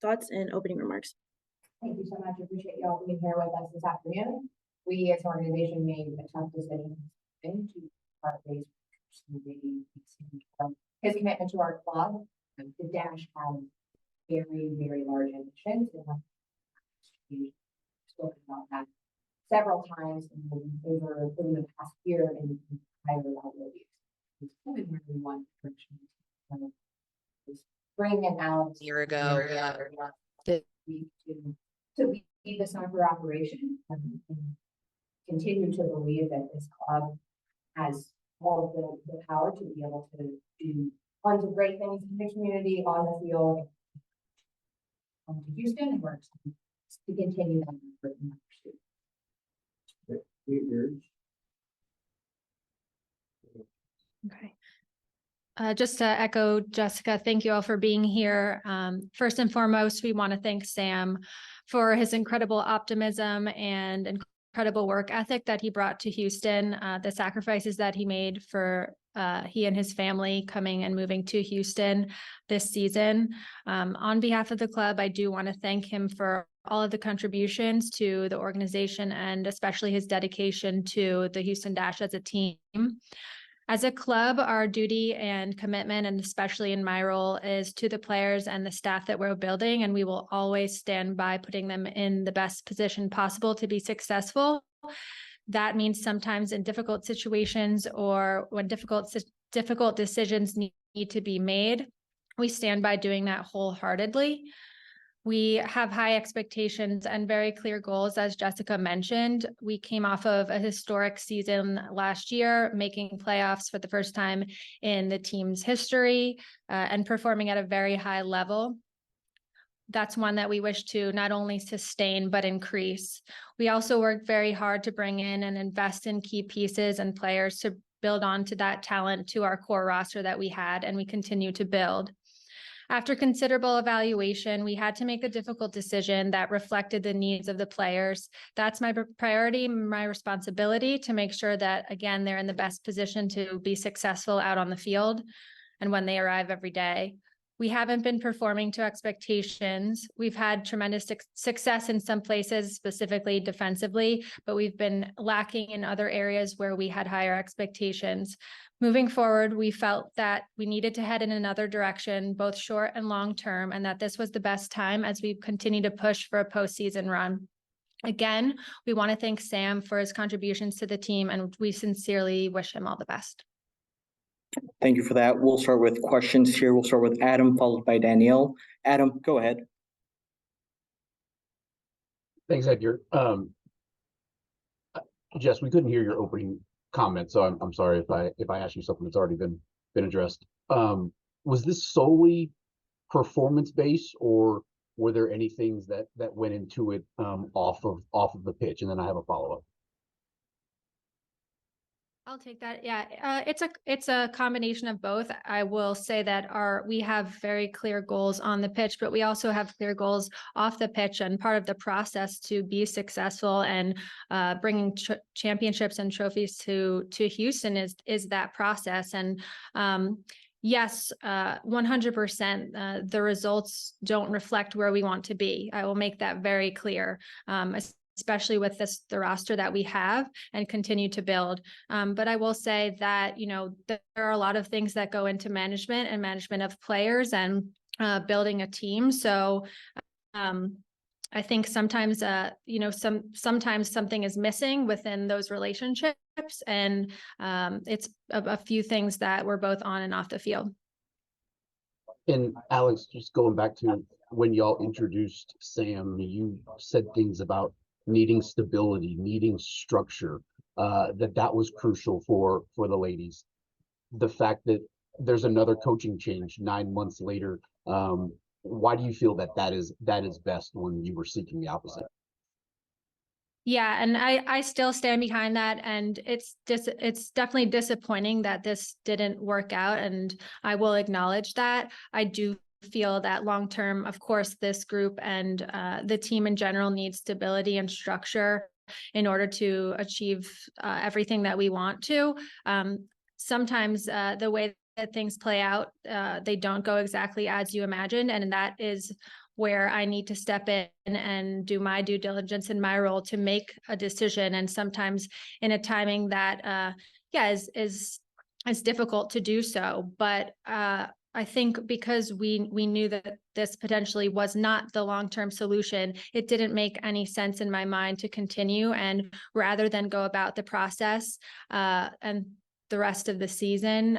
thoughts and opening remarks. Thank you so much. I appreciate you all being here with us this afternoon. We as an organization made a tough decision to part ways. His commitment to our club, the Dash has very, very large ambitions. We've spoken about that several times over the past year and higher level. It's really where we want spring and Alex year ago. To lead the soccer operation and continue to believe that this club has all of the power to be able to do tons of great things in the community, on the field, to Houston, and we're excited to continue that effort in that pursuit. Okay. Just to echo Jessica, thank you all for being here. First and foremost, we want to thank Sam for his incredible optimism and incredible work ethic that he brought to Houston, the sacrifices that he made for he and his family coming and moving to Houston this season. On behalf of the club, I do want to thank him for all of the contributions to the organization and especially his dedication to the Houston Dash as a team. As a club, our duty and commitment, and especially in my role, is to the players and the staff that we're building, and we will always stand by putting them in the best position possible to be successful. That means sometimes in difficult situations or when difficult decisions need to be made, we stand by doing that wholeheartedly. We have high expectations and very clear goals, as Jessica mentioned. We came off of a historic season last year, making playoffs for the first time in the team's history and performing at a very high level. That's one that we wish to not only sustain, but increase. We also worked very hard to bring in and invest in key pieces and players to build on to that talent to our core roster that we had, and we continue to build. After considerable evaluation, we had to make a difficult decision that reflected the needs of the players. That's my priority, my responsibility to make sure that, again, they're in the best position to be successful out on the field and when they arrive every day. We haven't been performing to expectations. We've had tremendous success in some places, specifically defensively, but we've been lacking in other areas where we had higher expectations. Moving forward, we felt that we needed to head in another direction, both short and long term, and that this was the best time as we continue to push for a postseason run. Again, we want to thank Sam for his contributions to the team, and we sincerely wish him all the best. Thank you for that. We'll start with questions here. We'll start with Adam, followed by Danielle. Adam, go ahead. Thanks, Edgar. Jess, we couldn't hear your opening comment, so I'm sorry if I asked you something that's already been addressed. Was this solely performance based, or were there any things that went into it off of the pitch? And then I have a follow-up. I'll take that. Yeah, it's a combination of both. I will say that we have very clear goals on the pitch, but we also have clear goals off the pitch, and part of the process to be successful and bringing championships and trophies to Houston is that process. And yes, 100%, the results don't reflect where we want to be. I will make that very clear. Especially with the roster that we have and continue to build. But I will say that, there are a lot of things that go into management and management of players and building a team. So I think sometimes, sometimes something is missing within those relationships, and it's a few things that we're both on and off the field. And Alex, just going back to when y'all introduced Sam, you said things about needing stability, needing structure, that was crucial for the ladies. The fact that there's another coaching change 9 months later, why do you feel that is best when you were seeking the opposite? Yeah, and I still stand behind that, and it's definitely disappointing that this didn't work out, and I will acknowledge that. I do feel that long term, of course, this group and the team in general needs stability and structure in order to achieve everything that we want to. Sometimes the way that things play out, they don't go exactly as you imagined, and that is where I need to step in and do my due diligence in my role to make a decision. And sometimes in a timing that, is difficult to do so. But I think because we knew that this potentially was not the long-term solution, it didn't make any sense in my mind to continue. And rather than go about the process and the rest of the season,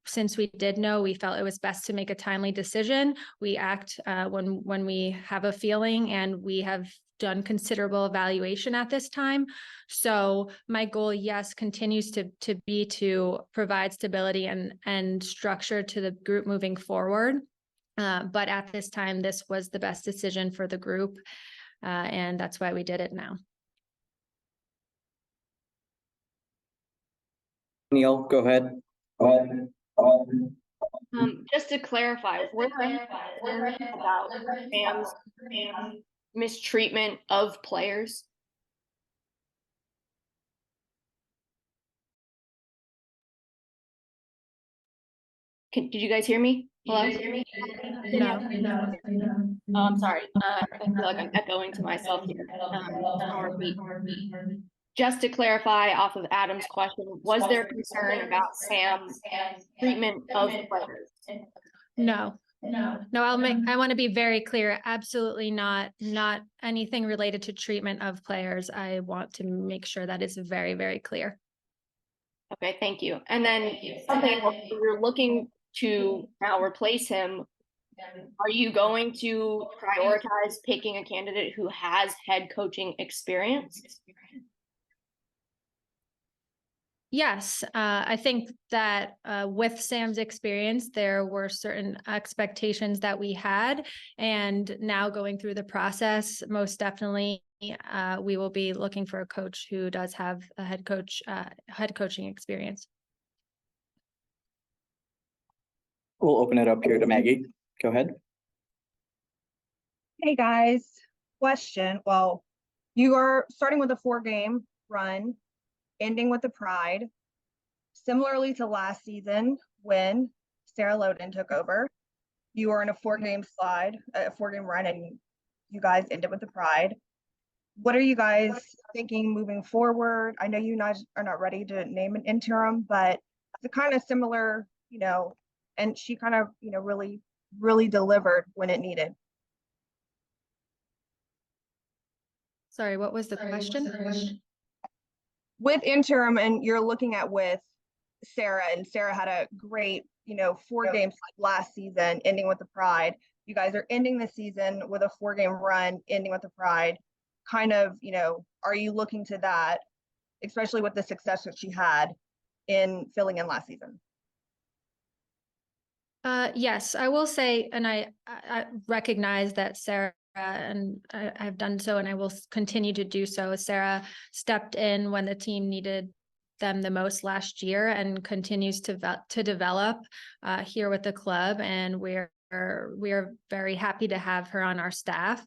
since we did know, we felt it was best to make a timely decision. We act when we have a feeling, and we have done considerable evaluation at this time. So my goal, yes, continues to be to provide stability and structure to the group moving forward. But at this time, this was the best decision for the group. And that's why we did it now. Neil, go ahead. Just to clarify, were there any concerns about Sam's mistreatment of players? Did you guys hear me? Hello? No. Oh, I'm sorry. I feel like I'm echoing to myself here. I'll repeat. Just to clarify off of Adam's question, was there concern about Sam's treatment of players? No, I want to be very clear. Absolutely not anything related to treatment of players. I want to make sure that is very, very clear. Okay, thank you. And then something else, you're looking to now replace him. Are you going to prioritize picking a candidate who has head coaching experience? Yes, I think that with Sam's experience, there were certain expectations that we had, and now going through the process, most definitely, we will be looking for a coach who does have a head coaching experience. We'll open it up here to Maggie. Go ahead. Hey guys, question. Well, you are starting with a 4-game run, ending with the Pride. Similarly to last season when Sarah Loden took over, you were in a 4-game run, and you guys ended with the Pride. What are you guys thinking moving forward? I know you guys are not ready to name an interim, but it's a kind of similar, and she kind of, really, really delivered when it needed. Sorry, what was the question? With interim, and you're looking at with Sarah, and Sarah had a great, 4 games last season, ending with the Pride. You guys are ending the season with a 4-game run, ending with the Pride. Kind of, are you looking to that, especially with the success that she had in filling in last season? Yes, I will say, and I recognize that Sarah, and I've done so, and I will continue to do so. Sarah stepped in when the team needed them the most last year, and continues to develop here with the club, and we are very happy to have her on our staff.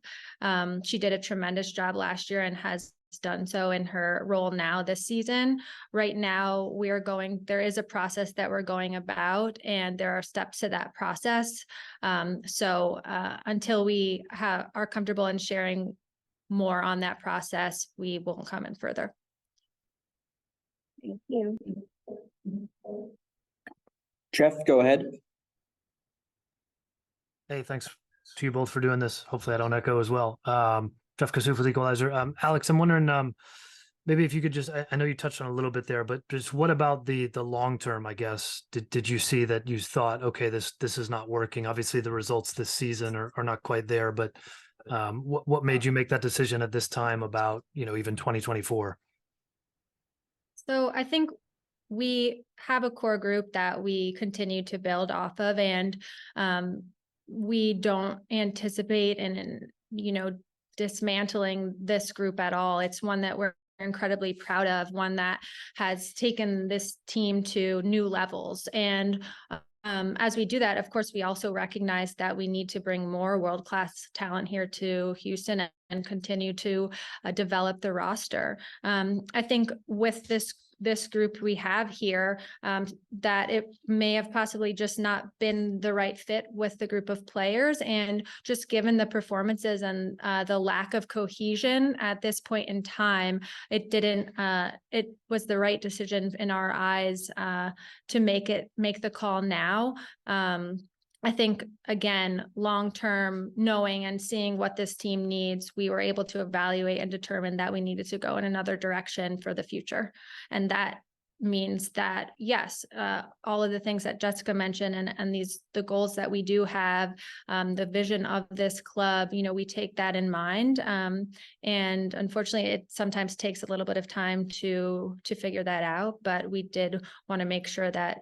She did a tremendous job last year and has done so in her role now this season. Right now, there is a process that we're going about, and there are steps to that process. So until we are comfortable in sharing more on that process, we won't comment further. Thank you. Jeff, go ahead. Hey, thanks to you both for doing this. Hopefully I don't echo as well. Jeff Kassouf with Equalizer. Alex, I'm wondering, maybe if you could just, I know you touched on a little bit there, but just what about the long term, I guess? Did you see that you thought, okay, this is not working? Obviously the results this season are not quite there, but what made you make that decision at this time about, even 2024? So I think we have a core group that we continue to build off of, and we don't anticipate dismantling this group at all. It's one that we're incredibly proud of, one that has taken this team to new levels. And as we do that, of course, we also recognize that we need to bring more world-class talent here to Houston and continue to develop the roster. I think with this this group we have here, that it may have possibly just not been the right fit with the group of players. And just given the performances and the lack of cohesion at this point in time, it was the right decision in our eyes to make the call now. I think, again, long-term, knowing and seeing what this team needs, we were able to evaluate and determine that we needed to go in another direction for the future. And that means that, yes, all of the things that Jessica mentioned and the goals that we do have, the vision of this club, we take that in mind. And unfortunately, it sometimes takes a little bit of time to figure that out, but we did want to make sure that,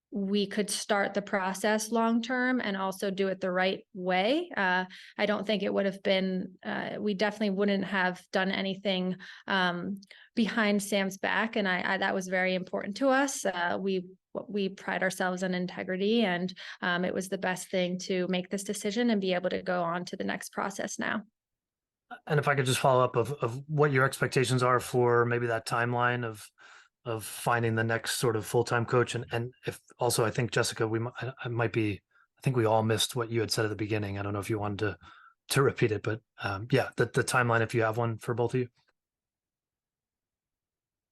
we could start the process long-term and also do it the right way. I don't think it would have been, we definitely wouldn't have done anything behind Sam's back. And I that was very important to us. We pride ourselves on integrity, and it was the best thing to make this decision and be able to go on to the next process now. And if I could just follow up of what your expectations are for maybe that timeline of finding the next sort of full-time coach, and if also, I think Jessica, I think we all missed what you had said at the beginning. I don't know if you wanted to repeat it, but yeah, the timeline, if you have one for both of you.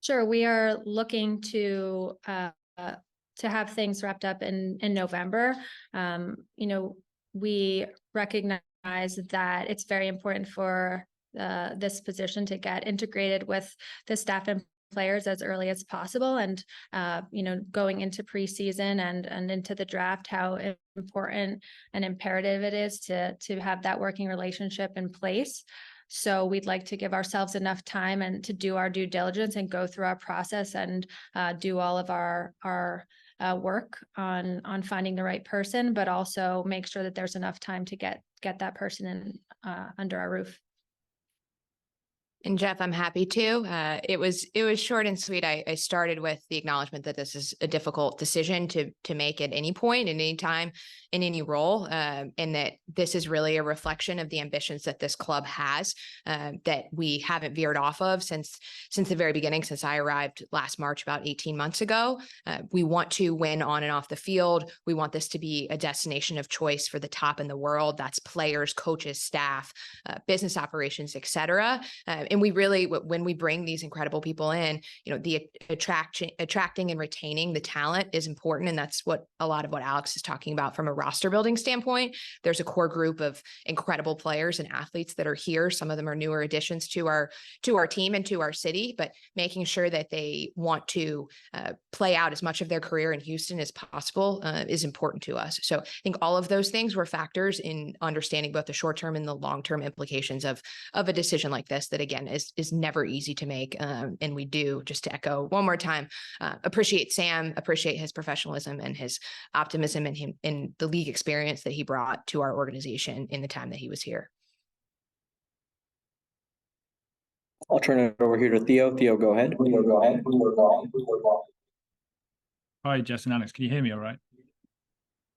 Sure, we are looking to have things wrapped up in November. We recognize that it's very important for this position to get integrated with the staff and players as early as possible, and going into preseason and into the draft, how important and imperative it is to have that working relationship in place. So we'd like to give ourselves enough time and to do our due diligence and go through our process and do all of our work on finding the right person, but also make sure that there's enough time to get that person in under our roof. And Jeff, I'm happy to. It was short and sweet. I started with the acknowledgement that this is a difficult decision to make at any point, at any time, in any role, and that this is really a reflection of the ambitions that this club has, that we haven't veered off of since the very beginning, since I arrived last March, about 18 months ago. We want to win on and off the field. We want this to be a destination of choice for the top in the world. That's players, coaches, staff, business operations, et cetera. And we really, when we bring these incredible people in, the attracting and retaining the talent is important. And that's what a lot of what Alex is talking about from a roster building standpoint. There's a core group of incredible players and athletes that are here. Some of them are newer additions to our team and to our city, but making sure that they want to play out as much of their career in Houston as possible is important to us. So I think all of those things were factors in understanding both the short-term and the long-term implications of a decision like this that, again, is never easy to make. And we do, just to echo one more time, appreciate Sam, appreciate his professionalism and his optimism and the league experience that he brought to our organization in the time that he was here. I'll turn it over here to Theo. Theo, go ahead. Hi, Jess and Alex. Can you hear me all right?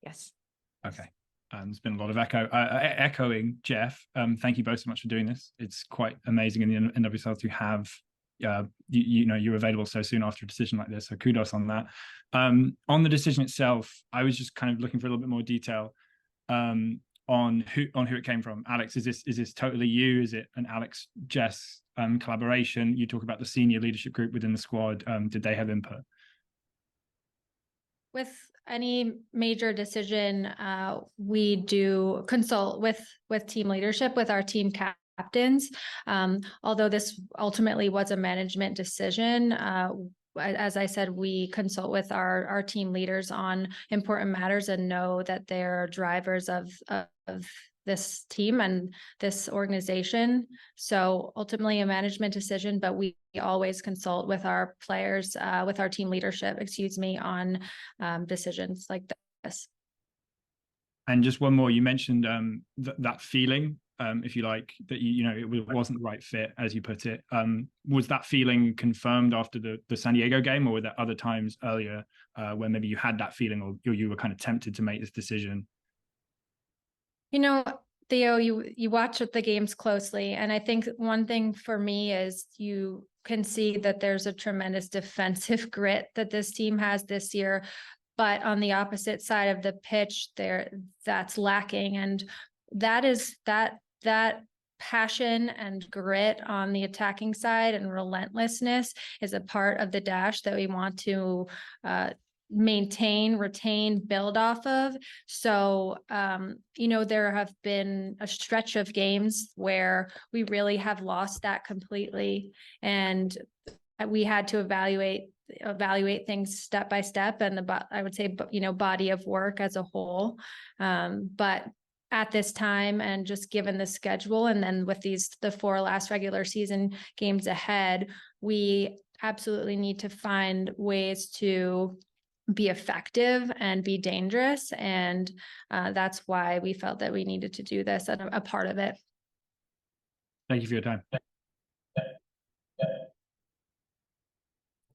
Yes. Okay. There's been a lot of echoing Jeff. Thank you both so much for doing this. It's quite amazing in the NWSL to have, you're available so soon after a decision like this. So kudos on that. On the decision itself, I was just kind of looking for a little bit more detail on who it came from. Alex, is this totally you? Is it an Alex Jess collaboration? You talk about the senior leadership group within the squad. Did they have input? With any major decision, we do consult with team leadership, with our team captains. Although this ultimately was a management decision, as I said, we consult with our team leaders on important matters and know that they're drivers of this team and this organization. So ultimately a management decision, but we always consult with our players, with our team leadership, on decisions like this. And just one more, you mentioned that feeling, if you like, that it wasn't the right fit, as you put it. Was that feeling confirmed after the San Diego game, or were there other times earlier when maybe you had that feeling, or you were kind of tempted to make this decision? Theo, you watch the games closely, and I think one thing for me is you can see that there's a tremendous defensive grit that this team has this year, but on the opposite side of the pitch, that's lacking, and that is that passion and grit on the attacking side and relentlessness is a part of the Dash that we want to maintain, retain, build off of. So, there have been a stretch of games where we really have lost that completely. And we had to evaluate things step by step and I would say, body of work as a whole. But at this time, and just given the schedule, and then with the 4 last regular season games ahead, we absolutely need to find ways to be effective and be dangerous. And that's why we felt that we needed to do this and a part of it. Thank you for your time.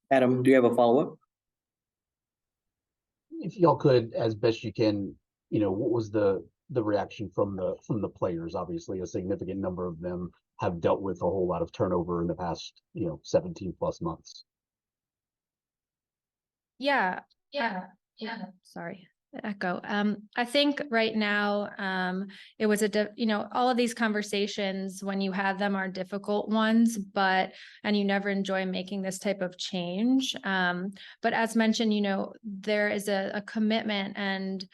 Adam, do you have a follow-up? If y'all could, as best you can, what was the reaction from the players? Obviously, a significant number of them have dealt with a whole lot of turnover in the past, 17 plus months. Yeah. Sorry, echo. I think right now, it was all of these conversations, when you have them, are difficult ones, and you never enjoy making this type of change. But as mentioned, there is a commitment and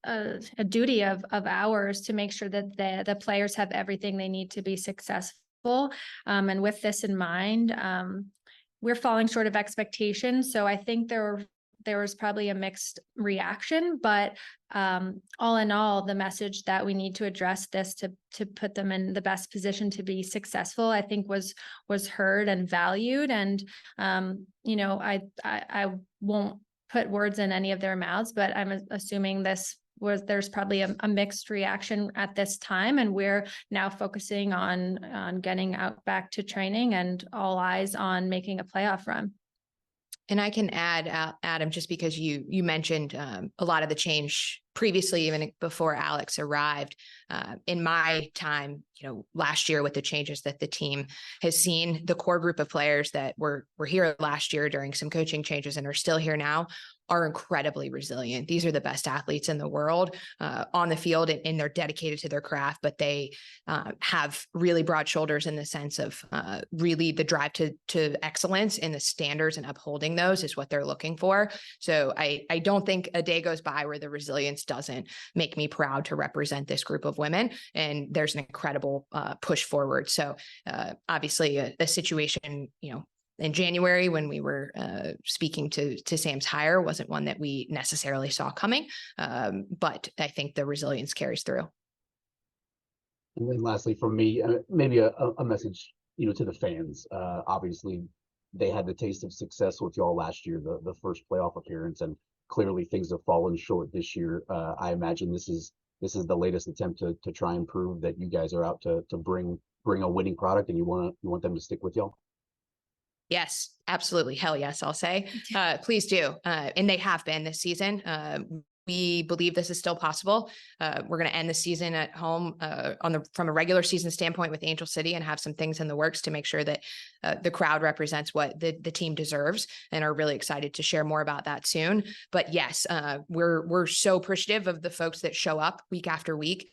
a duty of ours to make sure that the players have everything they need to be successful. And with this in mind, we're falling short of expectations. So I think there was probably a mixed reaction, but all in all, the message that we need to address this to put them in the best position to be successful, I think was heard and valued. And I won't put words in any of their mouths, but I'm assuming there's probably a mixed reaction at this time, and we're now focusing on getting out back to training and all eyes on making a playoff run. And I can add, Adam, just because you mentioned a lot of the change previously, even before Alex arrived. In my time, last year with the changes that the team has seen, the core group of players that were here last year during some coaching changes and are still here now are incredibly resilient. These are the best athletes in the world on the field, and they're dedicated to their craft, but they have really broad shoulders in the sense of really the drive to excellence, and the standards and upholding those is what they're looking for. So I don't think a day goes by where the resilience doesn't make me proud to represent this group of women. And there's an incredible push forward. So obviously a situation, in January when we were speaking to Sam's hire wasn't one that we necessarily saw coming. But I think the resilience carries through. And then lastly, from me, maybe a message, to the fans. Obviously, they had the taste of success with y'all last year, the first playoff appearance, and clearly things have fallen short this year. I imagine this is the latest attempt to try and prove that you guys are out to bring a winning product, and you want them to stick with y'all. Yes, absolutely. Hell yes, I'll say. Please do. And they have been this season. We believe this is still possible. We're going to end the season at home from a regular season standpoint with Angel City, and have some things in the works to make sure that the crowd represents what the team deserves, and are really excited to share more about that soon. But yes, we're so appreciative of the folks that show up week after week,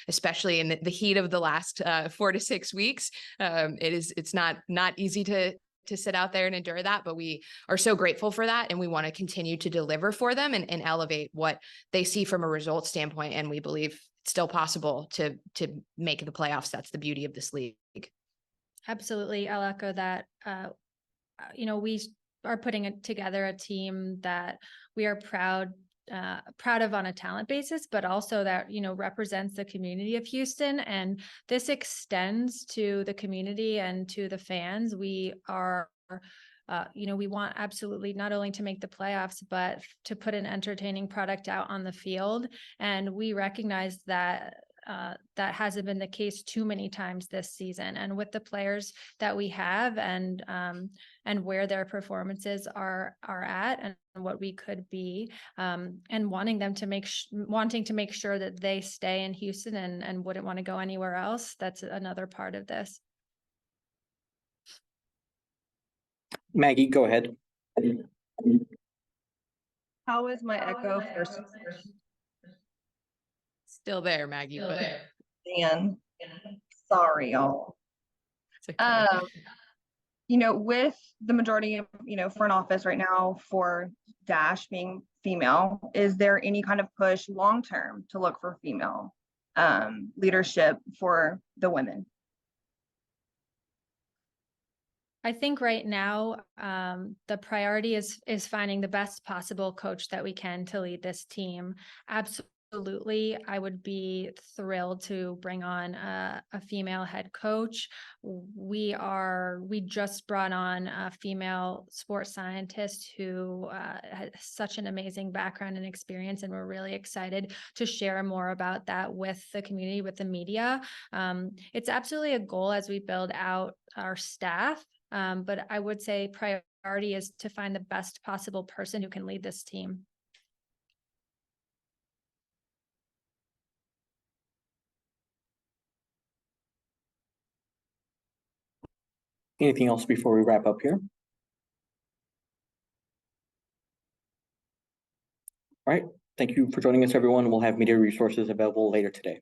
especially in the heat of the last 4 to 6 weeks. It's not easy to sit out there and endure that, but we are so grateful for that. And we want to continue to deliver for them and elevate what they see from a results standpoint. And we believe it's still possible to make the playoffs. That's the beauty of this league. Absolutely. I'll echo that. We are putting together a team that we are proud of on a talent basis, but also that, represents the community of Houston. And this extends to the community and to the fans. We are, we want absolutely not only to make the playoffs, but to put an entertaining product out on the field. And we recognize that that hasn't been the case too many times this season. And with the players that we have and where their performances are at and what we could be, and wanting to make sure that they stay in Houston and wouldn't want to go anywhere else. That's another part of this. Maggie, go ahead. How is my echo first? Still there, Maggie, but Man, sorry, y'all. it's okay. With the majority of, front office right now for Dash being female, is there any kind of push long-term to look for female leadership for the women? I think right now, the priority is finding the best possible coach that we can to lead this team. Absolutely, I would be thrilled to bring on a female head coach. We just brought on a female sports scientist who has such an amazing background and experience, and we're really excited to share more about that with the community, with the media. It's absolutely a goal as we build out our staff. But I would say priority is to find the best possible person who can lead this team. Anything else before we wrap up here? All right. Thank you for joining us, everyone. We'll have media resources available later today.